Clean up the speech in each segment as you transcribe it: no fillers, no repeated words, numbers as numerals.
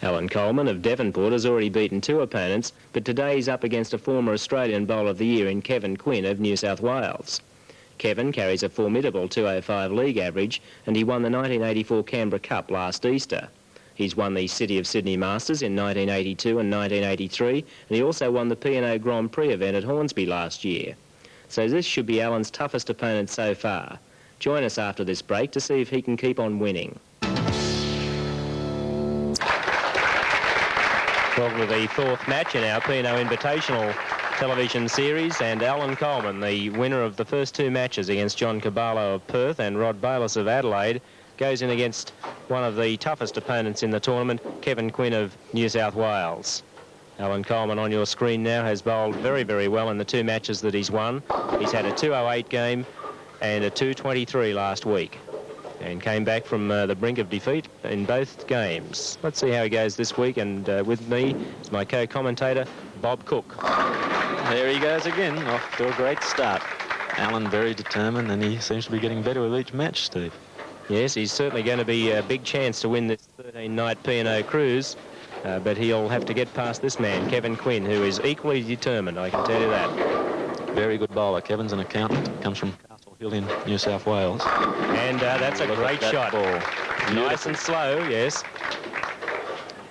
Alan Coleman of Devonport has already beaten 2 opponents, but today he's up against a former Australian Bowler of the Year in Quinn of New South Wales. Kevin carries a formidable 205 league average, and he won the 1984 Canberra Cup last Easter. He's won the City of Sydney Masters in 1982 and 1983, and he also won the P&O Grand Prix event at Hornsby last year. So this should be Alan's toughest opponent so far. Join us after this break to see if he can keep on winning. Welcome to the 4th match in our P&O Invitational television series, and Alan Coleman, the winner of the first 2 matches against John Caballo of Perth and Rod Bayliss of Adelaide, goes in against one of the toughest opponents in the tournament, Kevin Quinn of New South Wales. Alan Coleman on your screen now has bowled very, very well in the 2 matches that he's won. He's had a 208 game and a 223 last week, and came back from the brink of defeat in both games. Let's see how he goes this week, and with me is my co-commentator, Bob Cook. There he goes again, off to a great start. Alan very determined, and he seems to be getting better with each match, Steve. Yes, he's certainly going to be a big chance to win this 13-night P&O cruise, but he'll have to get past this man, Kevin Quinn, who is equally determined, I can tell you that. Very good bowler. Kevin's an accountant, comes from Hill in New South Wales. And that's a great shot. Ball. Nice and slow, yes.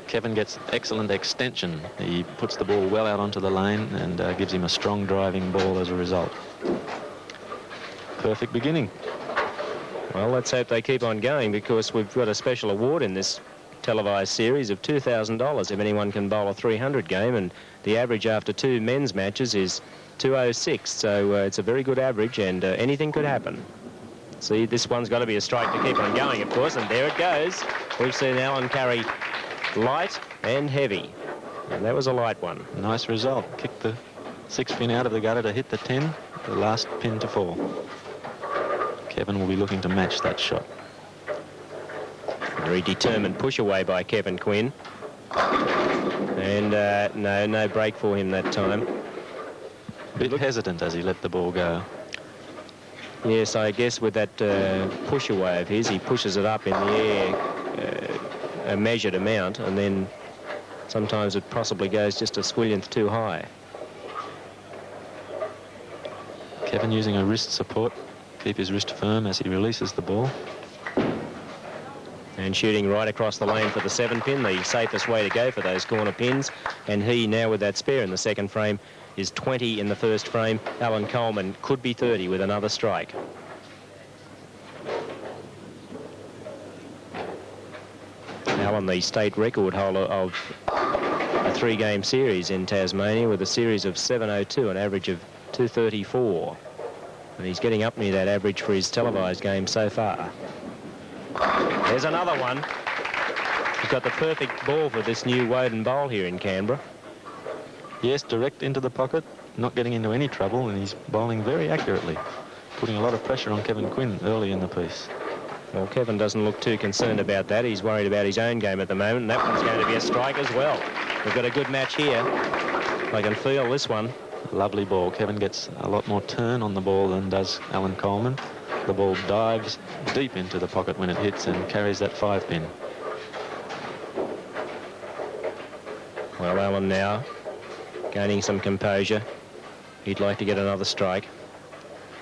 Kevin gets excellent extension. He puts the ball well out onto the lane and gives him a strong driving ball as a result. Perfect beginning. Well, let's hope they keep on going, because we've got a special award in this televised series of $2,000 if anyone can bowl a 300 game, and the average after 2 men's matches is 206, so it's a very good average, and anything could happen. See, this one's got to be a strike to keep on going, of course, and there it goes. We've seen Alan carry light and heavy, and that was a light one. Nice result. Kicked the 6 pin out of the gutter to hit the 10, the last pin to fall. Kevin will be looking to match that shot. Very determined push away by Kevin Quinn, and no break for him that time. A bit hesitant as he let the ball go. Yes, I guess with that push away of his, he pushes it up in the air a measured amount, and then sometimes it possibly goes just a squillionth too high. Kevin using a wrist support, keep his wrist firm as he releases the ball. And shooting right across the lane for the 7 pin, the safest way to go for those corner pins. And he, now with that spare in the second frame, is 20 in the first frame. Alan Coleman could be 30 with another strike. Alan, the state record holder of a 3-game series in Tasmania, with a series of 702, an average of 234. And he's getting up near that average for his televised game so far. There's another one. He's got the perfect ball for this new Woden Bowl here in Canberra. Yes, direct into the pocket, not getting into any trouble, and he's bowling very accurately, putting a lot of pressure on Kevin Quinn early in the piece. Well, Kevin doesn't look too concerned about that. He's worried about his own game at the moment, and that one's going to be a strike as well. We've got a good match here. I can feel this one. Lovely ball. Kevin gets a lot more turn on the ball than does Alan Coleman. The ball dives deep into the pocket when it hits and carries that 5 pin. Well, Alan now gaining some composure. He'd like to get another strike.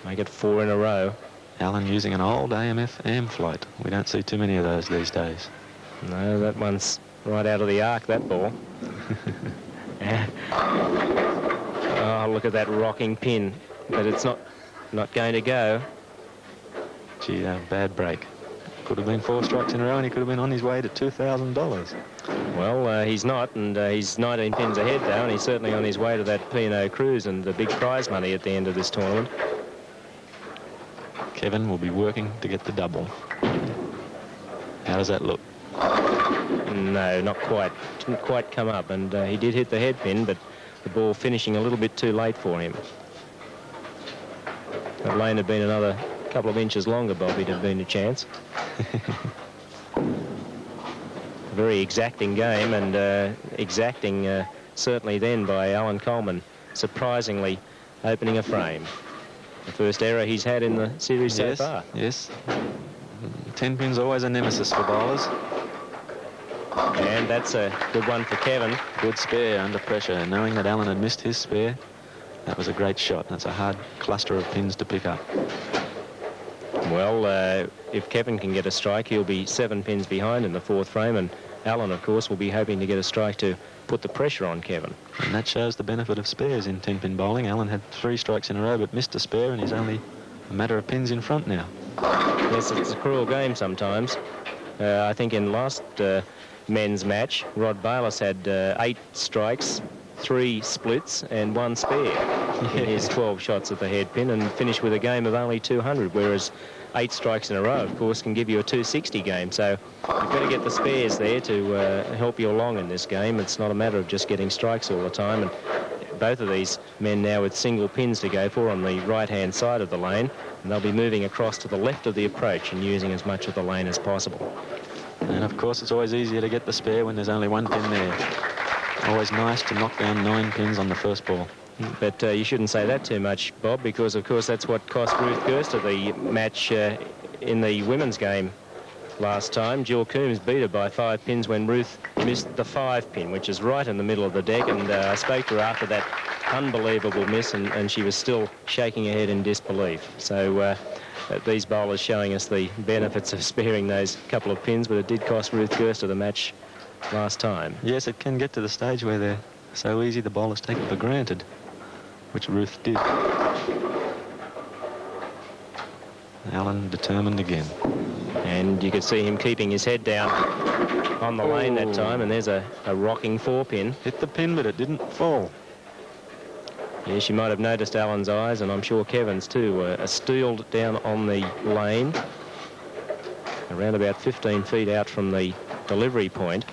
Make it 4 in a row. Alan using an old AMF AM flight. We don't see too many of those these days. No, that one's right out of the arc, that ball. Oh, look at that rocking pin. But it's not going to go. Gee, bad break. Could have been 4 strikes in a row, and he could have been on his way to $2,000. Well, he's not, and he's 19 pins ahead, though, and he's certainly on his way to that P&O cruise and the big prize money at the end of this tournament. Kevin will be working to get the double. How does that look? No, not quite. Didn't quite come up, and he did hit the head pin, but the ball finishing a little bit too late for him. That lane had been another couple of inches longer, Bobby, to have been a chance. A very exacting game, and exacting certainly then by Alan Coleman, surprisingly opening a frame. The first error he's had in the series so far. Yes, 10 pin's always a nemesis for bowlers. And that's a good one for Kevin. Good spare under pressure. Knowing that Allen had missed his spare, that was a great shot. That's a hard cluster of pins to pick up. Well, if Kevin can get a strike, he'll be 7 pins behind in the 4th frame, and Allen, of course, will be hoping to get a strike to put the pressure on Kevin. And that shows the benefit of spares in 10-pin bowling. Allen had 3 strikes in a row, but missed a spare, and he's only a matter of pins in front now. Yes, it's a cruel game sometimes. I think in last men's match, Rod Bayless had 8 strikes, 3 splits and 1 spare in his 12 shots at the head pin, and finished with a game of only 200, whereas 8 strikes in a row, of course, can give you a 260 game. So you've got to get the spares there to help you along in this game. It's not a matter of just getting strikes all the time. And both of these men now with single pins to go for on the right-hand side of the lane, and they'll be moving across to the left of the approach and using as much of the lane as possible. And of course, it's always easier to get the spare when there's only 1 pin there. Always nice to knock down 9 pins on the first ball. But you shouldn't say that too much, Bob, because, of course, that's what cost Ruth Gerster the match in the women's game last time. Jill Coombs beat her by 5 pins when Ruth missed the 5 pin, which is right in the middle of the deck, and I spoke to her after that unbelievable miss, and she was still shaking her head in disbelief. So these bowlers showing us the benefits of sparing those couple of pins, but it did cost Ruth Gerster the match last time. Yes, it can get to the stage where they're so easy the bowlers take it for granted, which Ruth did. Allen determined again. And you could see him keeping his head down on the lane that time, and there's a rocking 4 pin. Hit the pin, but it didn't fall. Yes, you might have noticed Allen's eyes, and I'm sure Kevin's too, are steeled down on the lane, around about 15 feet out from the delivery point.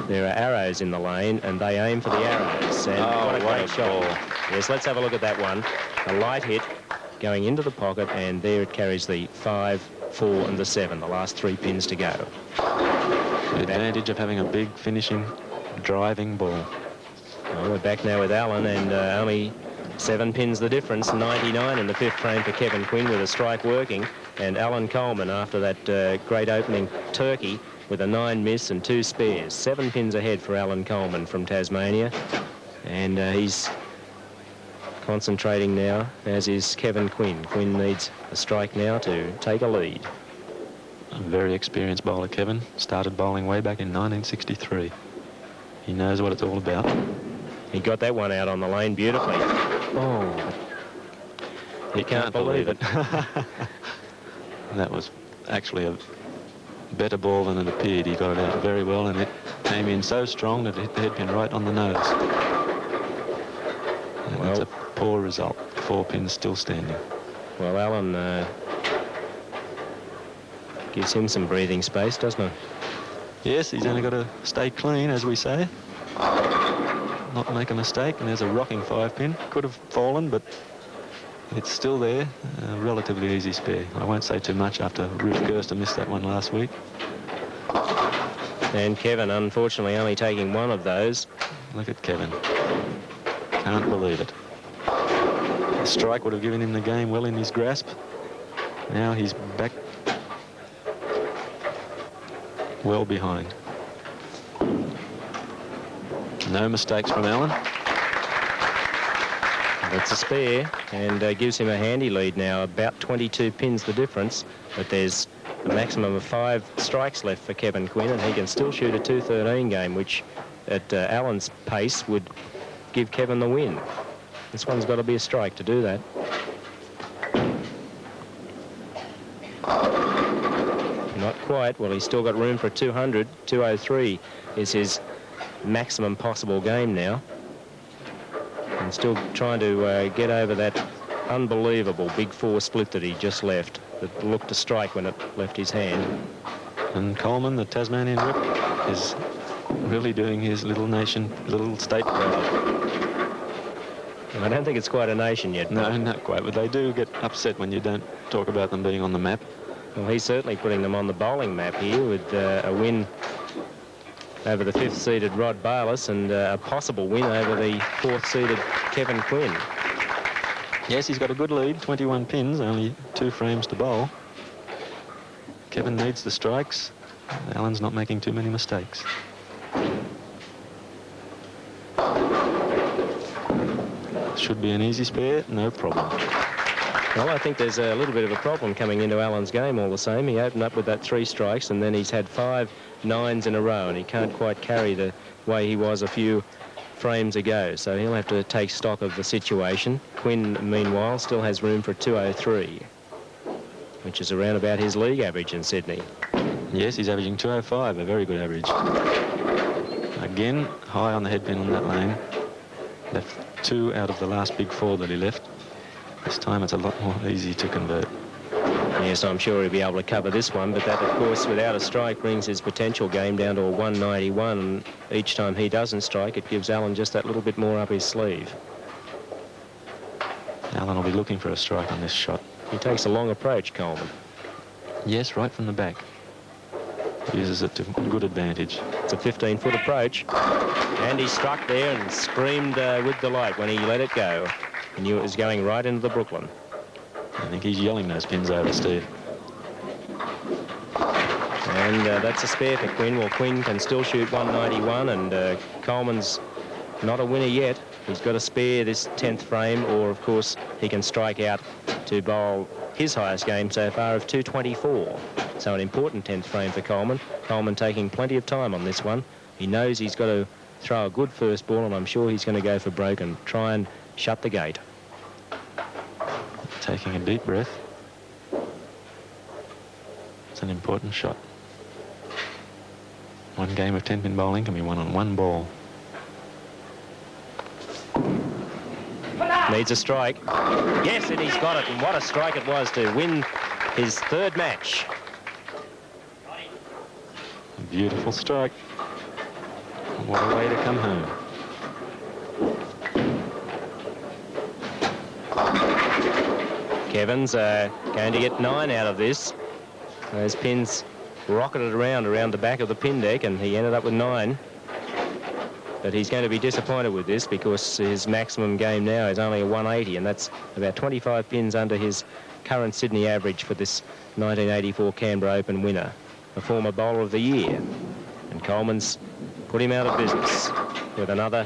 There are arrows in the lane, and they aim for the arrows. And what a great shot. Yes, let's have a look at that one. A light hit going into the pocket, and there it carries the 5, 4 and the 7, the last 3 pins to go. The advantage of having a big finishing driving ball. Well, we're back now with Allen, and only 7 pins the difference. 99 in the 5th frame for Kevin Quinn with a strike working, and Alan Coleman after that great opening turkey with a 9 miss and 2 spares. 7 pins ahead for Alan Coleman from Tasmania, and he's concentrating now, as is Kevin Quinn. Quinn needs a strike now to take a lead. A very experienced bowler, Kevin. Started bowling way back in 1963. He knows what it's all about. He got that one out on the lane beautifully. Oh, you can't believe it. That was actually a better ball than it appeared. He got it out very well, and it came in so strong that it hit the head pin right on the nose. And that's a poor result. 4 pins still standing. Well, Alan gives him some breathing space, doesn't it? Yes, he's only got to stay clean, as we say. Not make a mistake, and there's a rocking 5 pin. Could have fallen, but it's still there. A relatively easy spare. I won't say too much after Ruth Gerster missed that one last week. And Kevin, unfortunately, only taking 1 of those. Look at Kevin. Can't believe it. A strike would have given him the game well in his grasp. Now he's back well behind. No mistakes from Allen. That's a spare, and gives him a handy lead now, about 22 pins the difference, but there's a maximum of 5 strikes left for Kevin Quinn, and he can still shoot a 213 game, which at Allen's pace would give Kevin the win. This one's got to be a strike to do that. Not quite. Well, he's still got room for a 200. 203 is his maximum possible game now. And still trying to get over that unbelievable big 4 split that he just left, that looked to strike when it left his hand. And Coleman, the Tasmanian rep, is really doing his little state proud. I don't think it's quite a nation yet. No, not quite, but they do get upset when you don't talk about them being on the map. Well, he's certainly putting them on the bowling map here with a win over the 5th-seeded Rod Bayless and a possible win over the 4th-seeded Kevin Quinn. Yes, he's got a good lead, 21 pins, only 2 frames to bowl. Kevin needs the strikes. Alan's not making too many mistakes. Should be an easy spare, no problem. Well, I think there's a little bit of a problem coming into Alan's game all the same. He opened up with that 3 strikes, and then he's had 5 9s in a row, and he can't quite carry the way he was a few frames ago. So he'll have to take stock of the situation. Quinn, meanwhile, still has room for a 203, which is around about his league average in Sydney. Yes, he's averaging 205, a very good average. Again, high on the headpin on that lane. Left 2 out of the last big 4 that he left. This time it's a lot more easy to convert. Yes, I'm sure he'll be able to cover this one, but that, of course, without a strike, brings his potential game down to a 191. And each time he doesn't strike, it gives Alan just that little bit more up his sleeve. Alan will be looking for a strike on this shot. He takes a long approach, Coleman. Yes, right from the back. Uses it to good advantage. It's a 15-foot approach. And he struck there and screamed with delight when he let it go. He knew it was going right into the Brooklyn. I think he's yelling those pins over, Steve. And that's a spare for Quinn. Well, Quinn can still shoot 191, and Coleman's not a winner yet. He's got to spare this 10th frame, or, of course, he can strike out to bowl his highest game so far of 224. So an important 10th frame for Coleman. Coleman taking plenty of time on this one. He knows he's got to throw a good first ball, and I'm sure he's going to go for broke and try and shut the gate. Taking a deep breath. It's an important shot. One game of 10-pin bowling can be won on 1 ball. Needs a strike. Yes, and he's got it, and what a strike it was to win his 3rd match. A beautiful strike. What a way to come home. Kevin's going to get 9 out of this. Those pins rocketed around the back of the pin deck, and he ended up with 9. But he's going to be disappointed with this because his maximum game now is only a 180, and that's about 25 pins under his current Sydney average for this 1984 Canberra Open winner, a former bowler of the year. And Coleman's put him out of business with another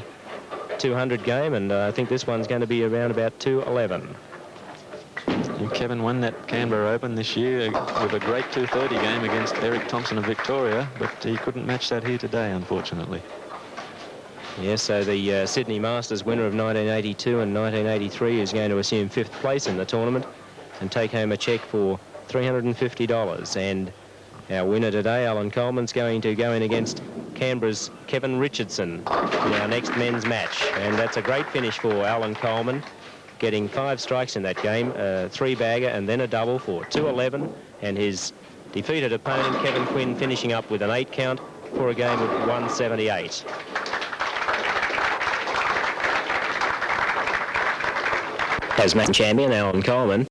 200 game, and I think this one's going to be around about 211. Kevin won that Canberra Open this year with a great 230 game against Eric Thompson of Victoria, but he couldn't match that here today, unfortunately. Yes, so the Sydney Masters winner of 1982 and 1983 is going to assume 5th place in the tournament and take home a cheque for $350. And our winner today, Alan Coleman's going to go in against Canberra's Kevin Richardson in our next men's match. And that's a great finish for Alan Coleman, getting 5 strikes in that game, a 3-bagger and then a double for 211, and his defeated opponent, Kevin Quinn, finishing up with an 8 count for a game of 178. Tasmanian champion Alan Coleman